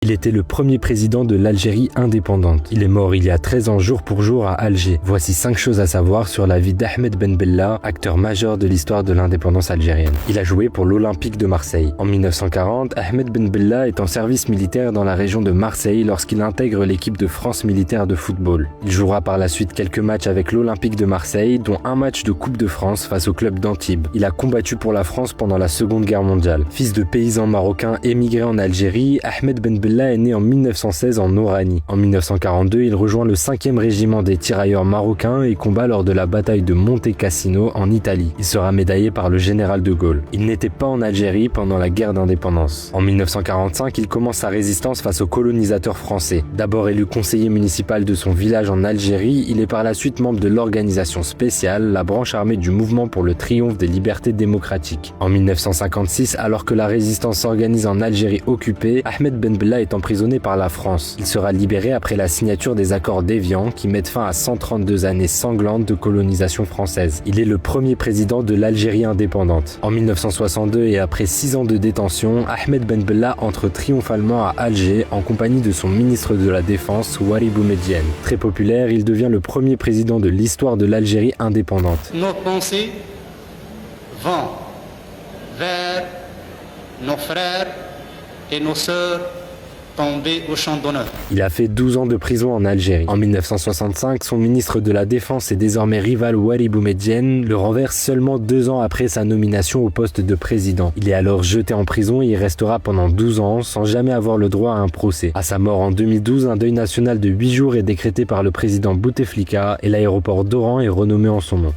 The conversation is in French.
Il était le premier président de l'Algérie indépendante. Il est mort il y a 13 ans jour pour jour à Alger. Voici 5 choses à savoir sur la vie d'Ahmed Ben Bella, acteur majeur de l'histoire de l'indépendance algérienne. Il a joué pour l'Olympique de Marseille. En 1940, Ahmed Ben Bella est en service militaire dans la région de Marseille lorsqu'il intègre l'équipe de France militaire de football. Il jouera par la suite quelques matchs avec l'Olympique de Marseille, dont un match de Coupe de France face au club d'Antibes. Il a combattu pour la France pendant la Seconde Guerre mondiale. Fils de paysans marocains émigrés en Algérie, Ahmed Ben Bella est né en 1916 en Oranie. En 1942, il rejoint le 5e régiment des tirailleurs marocains et combat lors de la bataille de Monte Cassino en Italie. Il sera médaillé par le général de Gaulle. Il n'était pas en Algérie pendant la guerre d'indépendance. En 1945, il commence sa résistance face aux colonisateurs français. D'abord élu conseiller municipal de son village en Algérie, il est par la suite membre de l'organisation spéciale, la branche armée du mouvement pour le triomphe des libertés démocratiques. En 1956, alors que la résistance s'organise en Algérie occupée, Ahmed Ben Bella est emprisonné par la France. Il sera libéré après la signature des accords d'Évian qui mettent fin à 132 années sanglantes de colonisation française. Il est le premier président de l'Algérie indépendante. En 1962 et après 6 ans de détention, Ahmed Ben Bella entre triomphalement à Alger en compagnie de son ministre de la Défense, Ouari Boumedienne. Très populaire, il devient le premier président de l'histoire de l'Algérie indépendante. Nos pensées vont vers nos frères et nos sœurs tombés au champ d'honneur. Il a fait 12 ans de prison en Algérie. En 1965, son ministre de la Défense et désormais rival Ouari Boumedienne le renverse seulement 2 ans après sa nomination au poste de président. Il est alors jeté en prison et y restera pendant 12 ans sans jamais avoir le droit à un procès. À sa mort en 2012, un deuil national de 8 jours est décrété par le président Bouteflika et l'aéroport d'Oran est renommé en son nom.